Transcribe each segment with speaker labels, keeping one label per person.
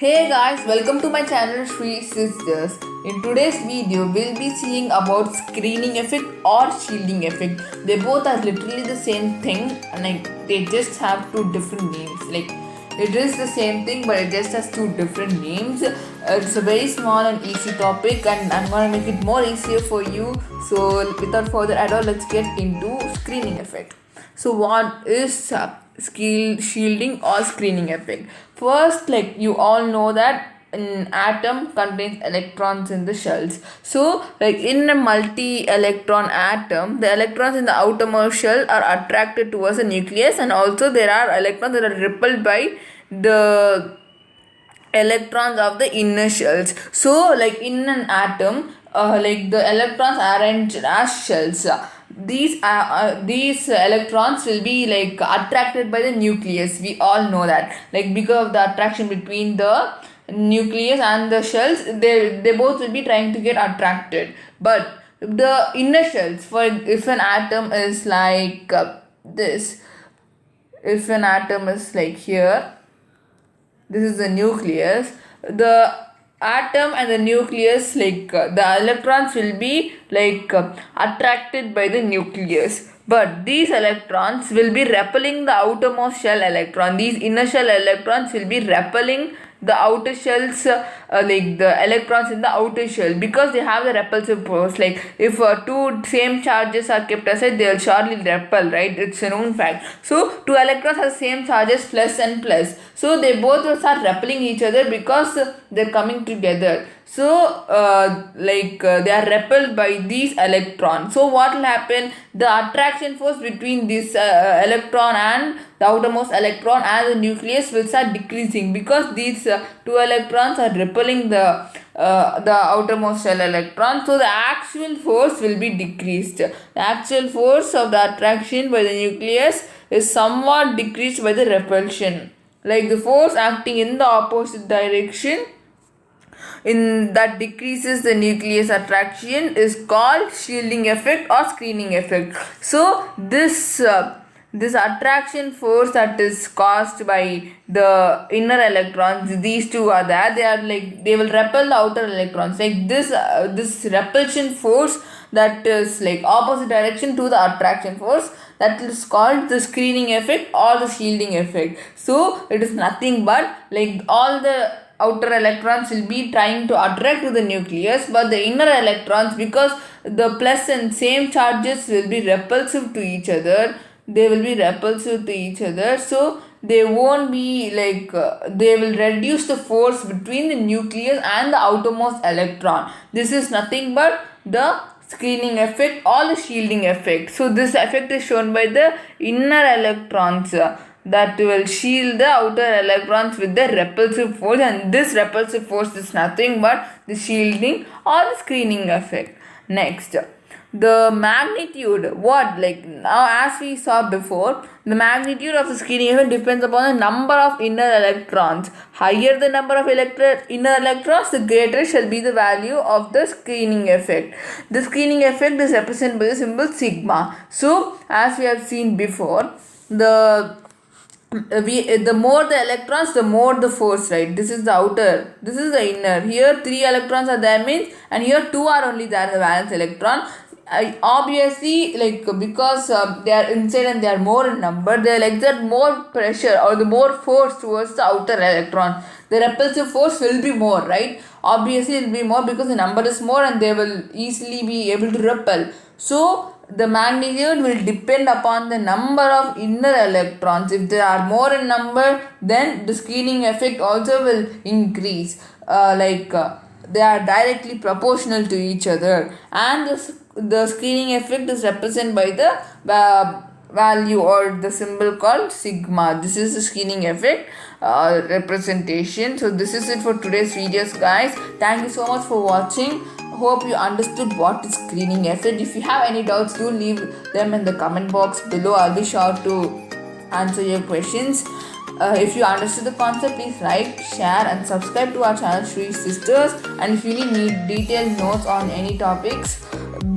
Speaker 1: Hey guys, welcome to my channel Shri Sisters. In today's video, we'll be seeing about screening effect or shielding effect. They both are literally the same thing and they just have two different names. Like it is the same thing but it just has two different names. It's a very small and easy topic and I'm gonna make it more easier for you. So without further ado, let's get into screening effect. So what is shielding or screening effect? First, like you all know that an atom contains electrons in the shells. So like in a multi-electron atom, the electrons in the outermost shell are attracted towards the nucleus, and also there are electrons that are repelled by the electrons of the inner shells. So like in an atom, like the electrons are arranged as shells. These electrons will be like attracted by the nucleus. We all know that, like because of the attraction between the nucleus and the shells, they both will be trying to get attracted. But the inner shells, for if an atom is like this, if an atom is like here, this is the nucleus. The atom and the nucleus, like the electrons will be like attracted by the nucleus, but these electrons will be repelling the outermost shell electron. These inner shell electrons will be repelling the outer shells, like the electrons in the outer shell, because they have the repulsive force. Like if two same charges are kept aside, they'll surely repel, right? It's a known fact. So two electrons have the same charges, plus and plus, so they both will start repelling each other because they're coming together. So they are repelled by these electrons. So what will happen? The attraction force between this electron and the outermost electron and the nucleus will start decreasing, because these two electrons are repelling the outermost shell electron. So the actual force will be decreased. The actual force of the attraction by the nucleus is somewhat decreased by the repulsion. Like the force acting in the opposite direction in that decreases the nucleus attraction is called shielding effect or screening effect. So this attraction force that is caused by the inner electrons, these two are there, they are like they will repel the outer electrons. Like this repulsion force that is like opposite direction to the attraction force, that is called the screening effect or the shielding effect. So it is nothing but like all the outer electrons will be trying to attract to the nucleus, but the inner electrons, because the plus and same charges will be repulsive to each other, they will be repulsive to each other, so they won't be like they will reduce the force between the nucleus and the outermost electron. This is nothing but the screening effect or the shielding effect. So this effect is shown by the inner electrons that will shield the outer electrons with the repulsive force, and this repulsive force is nothing but the shielding or the screening effect. Next, the magnitude, what, like now as we saw before, the magnitude of the screening effect depends upon the number of inner electrons. Higher the number of inner electrons, the greater shall be the value of the screening effect. The screening effect is represented by the symbol sigma. So as we have seen before, the more the electrons, the more the force, right? This is the outer, this is the inner. Here 3 electrons are there means, and here 2 are only there, the valence electron. Obviously, like because they are inside and they are more in number, they will exert more pressure or the more force towards the outer electron. The repulsive force will be more, right? Obviously it will be more because the number is more and they will easily be able to repel. So the magnitude will depend upon the number of inner electrons. If they are more in number, then the screening effect also will increase. They are directly proportional to each other, and the screening effect is represented by the value or the symbol called sigma. This is the screening effect representation. So this is it for today's videos, guys. Thank you so much for watching. Hope you understood what is screening effect. If you have any doubts, do leave them in the comment box below. I'll be sure to answer your questions. If you understood the concept, please like, share and subscribe to our channel Shri Sisters. And if you need detailed notes on any topics,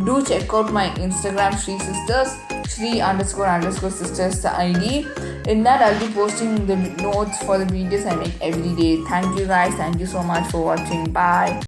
Speaker 1: do check out my Instagram Shri Sisters, Shri __sisters ID. In that, I'll be posting the notes for the videos I make every day. Thank you guys. Thank you so much for watching. Bye.